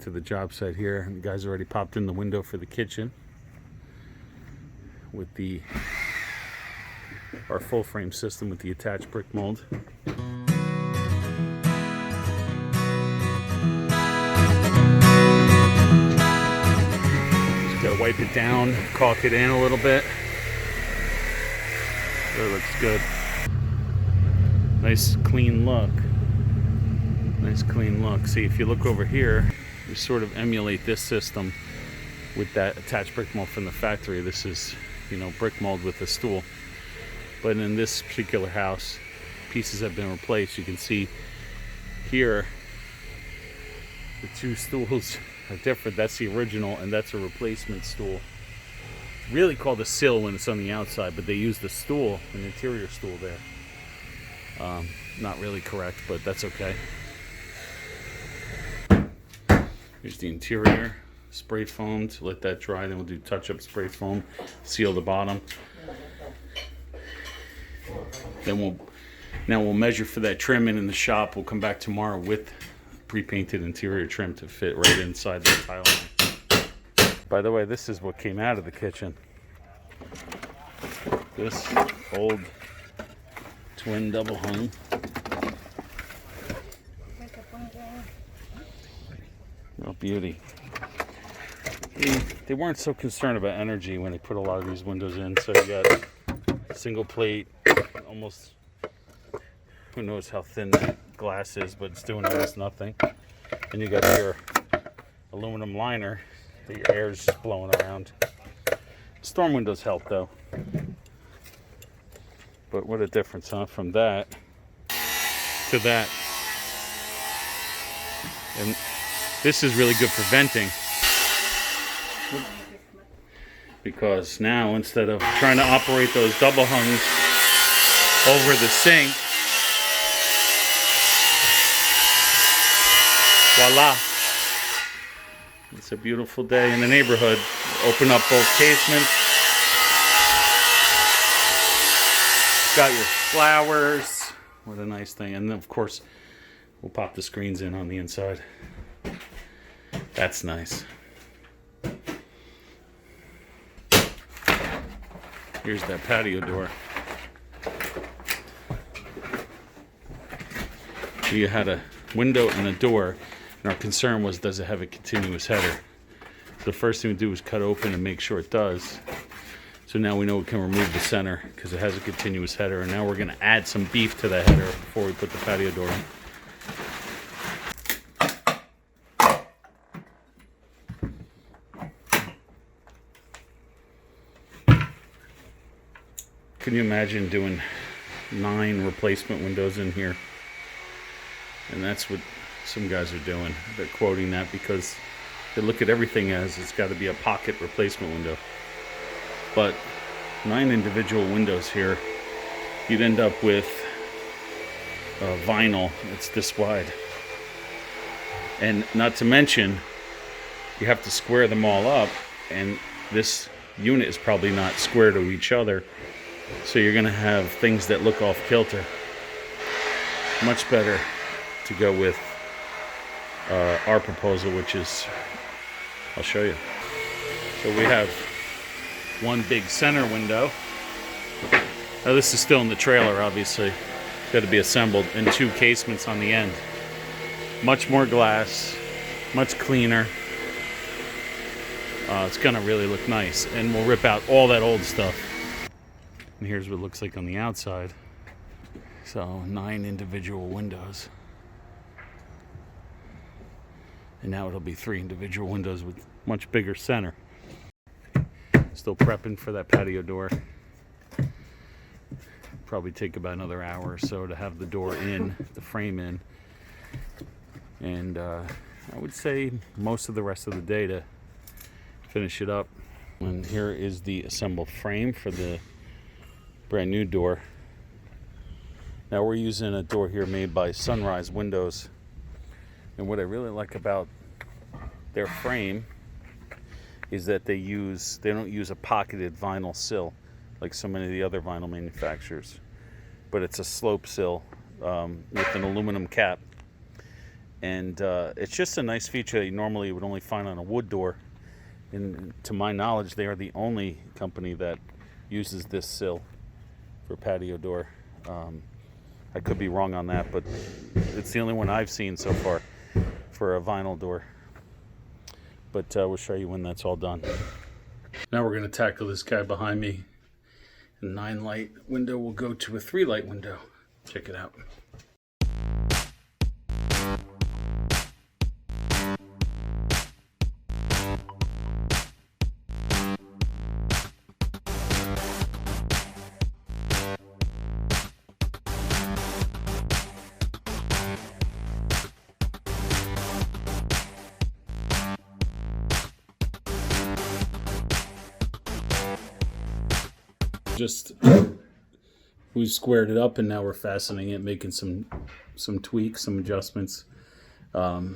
to the job site here, and the guys already popped in the window for the kitchen with our full frame system with the attached brick mold. Just gotta wipe it down, caulk it in a little bit. That looks good. Nice clean look. Nice clean look. See, if you look over here, we sort of emulate this system with that attached brick mold from the factory. This is, brick mold with a stool. But in this particular house, pieces have been replaced. You can see here, the two stools are different. That's the original, and that's a replacement stool. It's really called a sill when it's on the outside, but they use the stool, an interior stool there. Not really correct, but that's okay. Here's the interior, spray foamed. Let that dry, then we'll do touch-up spray foam, seal the bottom. Then we'll measure for that trim in the shop. We'll come back tomorrow with pre-painted interior trim to fit right inside the tile line. By the way, this is what came out of the kitchen. This old twin double hung. Real beauty. They weren't so concerned about energy when they put a lot of these windows in. So you got single plate, almost, who knows how thin that glass is, but it's doing almost nothing. And you got your aluminum liner, the air is just blowing around. Storm windows help though. But what a difference, huh? From that to that. And this is really good for venting. Because now, instead of trying to operate those double hungs over the sink, voila. It's a beautiful day in the neighborhood. Open up both casements. Got your flowers. What a nice thing. And then, of course, we'll pop the screens in on the inside. That's nice. Here's that patio door. You had a window and a door, and our concern was, does it have a continuous header? The first thing we do is cut open and make sure it does. So now we know we can remove the center because it has a continuous header, and now we're going to add some beef to that header before we put the patio door in. Can you imagine doing 9 replacement windows in here? And that's what some guys are doing. They're quoting that because they look at everything as it's got to be a pocket replacement window. But 9 individual windows here, you'd end up with vinyl that's this wide. And not to mention, you have to square them all up, and this unit is probably not square to each other. So you're going to have things that look off kilter. Much better to go with our proposal, which is, I'll show you. So we have one big center window. Now this is still in the trailer, obviously. It's got to be assembled, and 2 casements on the end. Much more glass, much cleaner. It's going to really look nice, and we'll rip out all that old stuff. And here's what it looks like on the outside. So 9 individual windows. And now it'll be 3 individual windows with much bigger center. Still prepping for that patio door. Probably take about another hour or so to have the door in, the frame in. And I would say most of the rest of the day to finish it up. And here is the assembled frame for the brand new door. Now we're using a door here made by Sunrise Windows, and what I really like about their frame is that they don't use a pocketed vinyl sill like so many of the other vinyl manufacturers, but it's a slope sill with an aluminum cap, And it's just a nice feature that you normally would only find on a wood door. And to my knowledge, they are the only company that uses this sill for patio door. I could be wrong on that, but it's the only one I've seen so far for a vinyl door. But we'll show you when that's all done. Now we're going to tackle this guy behind me. A 9-light window will go to a 3-light window. Check it out. Just we've squared it up and now we're fastening it, making some tweaks, some adjustments, and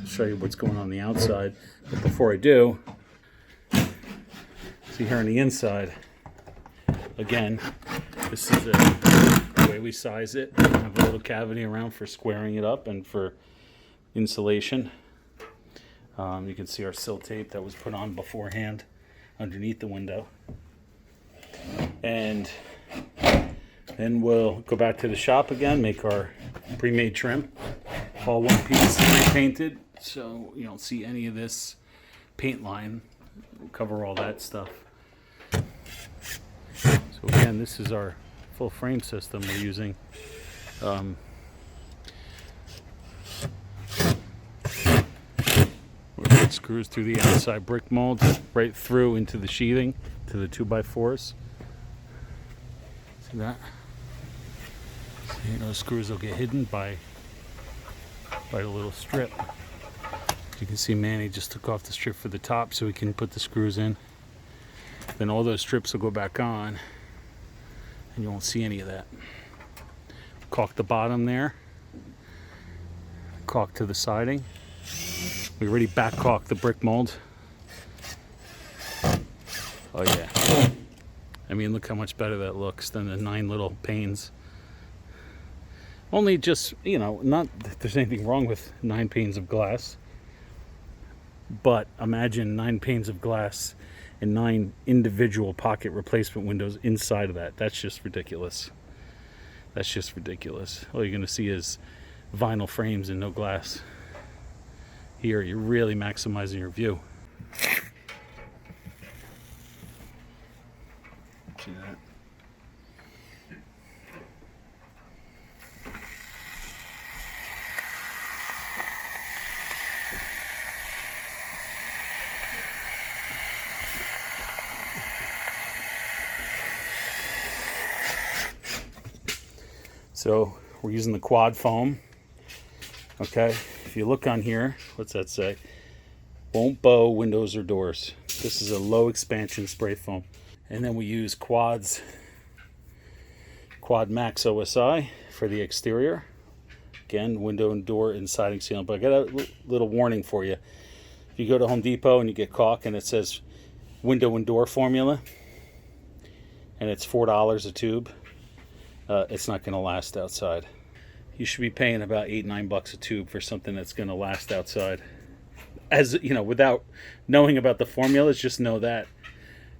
show you what's going on the outside. But before I do, see here on the inside, again, this is the way we size it. We have a little cavity around for squaring it up and for insulation. You can see our sill tape that was put on beforehand underneath the window, and then we'll go back to the shop again, make our pre-made trim, all one piece, pre-painted, so you don't see any of this paint line. We'll cover all that stuff. So again, this is our full frame system we're using. It screws through the outside brick mold right through into the sheathing to the 2x4s. See that? See, those screws will get hidden by the little strip. You can see Manny just took off the strip for the top so we can put the screws in. Then all those strips will go back on and you won't see any of that. Caulk the bottom there. Caulk to the siding. We already back caulked the brick mold. Oh yeah. I mean, look how much better that looks than the 9 little panes. Only just, not that there's anything wrong with 9 panes of glass. But imagine 9 panes of glass and 9 individual pocket replacement windows inside of that. That's just ridiculous. That's just ridiculous. All you're going to see is vinyl frames and no glass. Here, you're really maximizing your view. See that? So we're using the quad foam. Okay, if you look on here, what's that say? Won't bow windows or doors. This is a low expansion spray foam. And then we use Quad Max OSI for the exterior. Again, window and door and siding sealant. But I got a little warning for you. If you go to Home Depot and you get caulk and it says window and door formula, and it's $4 a tube, it's not going to last outside. You should be paying about $8-9 a tube for something that's going to last outside. As you know, without knowing about the formulas, just know that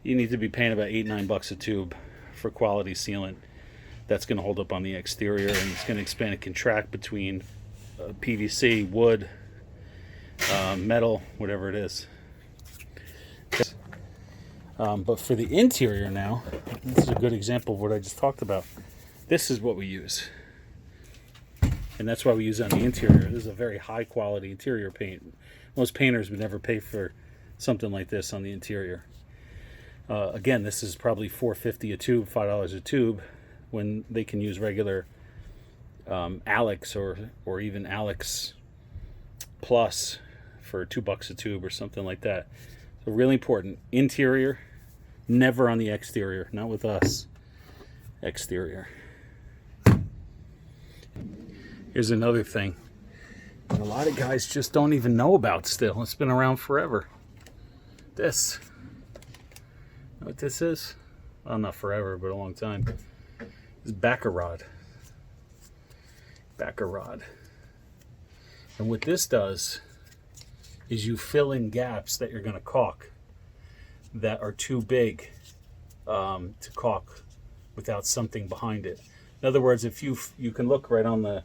you need to be paying about $8-9 a tube for quality sealant that's going to hold up on the exterior, and it's going to expand and contract between PVC, wood, metal, whatever it is. But for the interior now, this is a good example of what I just talked about. This is what we use. And that's why we use it on the interior. This is a very high quality interior paint. Most painters would never pay for something like this on the interior. Again, this is probably $4.50 a tube, $5 a tube, when they can use regular Alex or even Alex Plus for $2 a tube or something like that. So really important. Interior, never on the exterior. Not with us. Exterior. Here's another thing that a lot of guys just don't even know about still. It's been around forever. This. Know what this is? Well, not forever, but a long time. This is backer rod. backer rod. And what this does is you fill in gaps that you're going to caulk that are too big to caulk without something behind it. In other words, if you can look right on the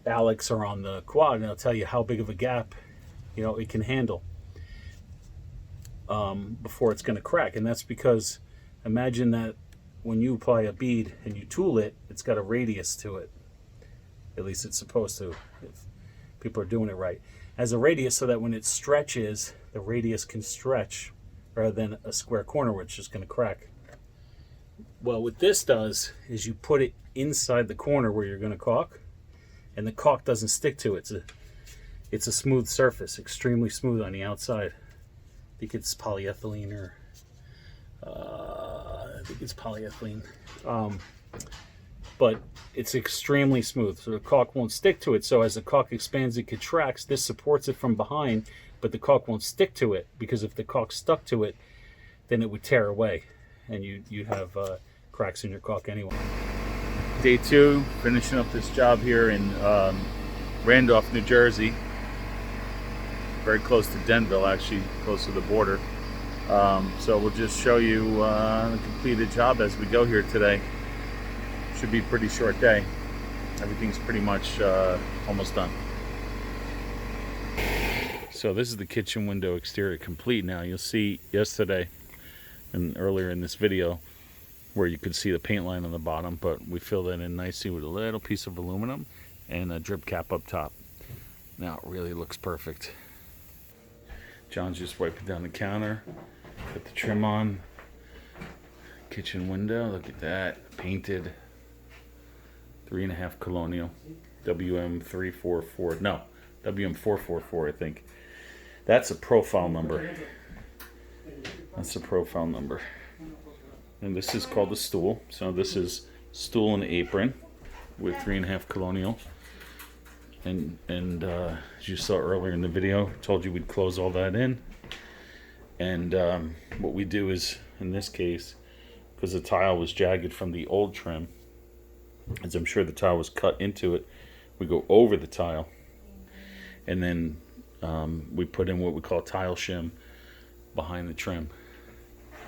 Alex or on the quad, and it'll tell you how big of a gap it can handle before it's going to crack. And that's because imagine that when you apply a bead and you tool it, it's got a radius to it. At least it's supposed to, if people are doing it right. Has a radius so that when it stretches, the radius can stretch rather than a square corner which is going to crack. Well, what this does is you put it inside the corner where you're going to caulk, and the caulk doesn't stick to it. It's a smooth surface, extremely smooth on the outside. I think it's polyethylene or but it's extremely smooth, so the caulk won't stick to it. So as the caulk expands and contracts, this supports it from behind, but the caulk won't stick to it, because if the caulk stuck to it, then it would tear away, and you'd have cracks in your caulk anyway. Day 2, finishing up this job here in Randolph, New Jersey. Very close to Denville, actually, close to the border. So we'll just show you the completed job as we go here today. Should be a pretty short day. Everything's pretty much almost done. So this is the kitchen window exterior complete now. You'll see yesterday and earlier in this video where you could see the paint line on the bottom, but we filled that in nicely with a little piece of aluminum and a drip cap up top. Now it really looks perfect. John's just wiping down the counter, put the trim on. Kitchen window, look at that, painted. 3.5 colonial, WM344, no, WM444 I think. That's a profile number. That's a profile number. And this is called a stool. So this is stool and apron with 3.5 colonial. And as you saw earlier in the video, I told you we'd close all that in. And what we do is, in this case, because the tile was jagged from the old trim, as I'm sure the tile was cut into it, we go over the tile, and then we put in what we call tile shim behind the trim.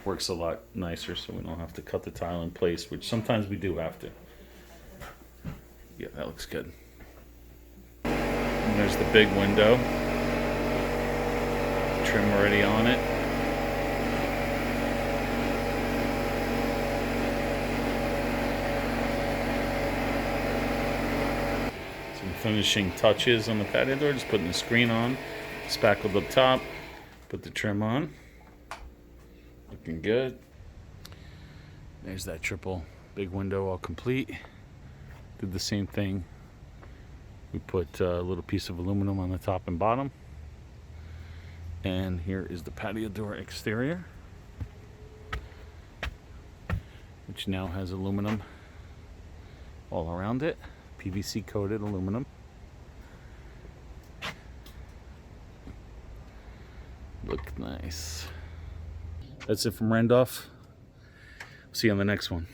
Works a lot nicer, so we don't have to cut the tile in place, which sometimes we do have to. Yeah, that looks good. And there's the big window. Trim already on it. Finishing touches on the patio door, just putting the screen on, spackled up top, put the trim on, looking good. There's that triple big window all complete. Did the same thing. We put a little piece of aluminum on the top and bottom, and here is the patio door exterior, which now has aluminum all around it. PVC coated aluminum. Look nice. That's it from Randolph. See you on the next one.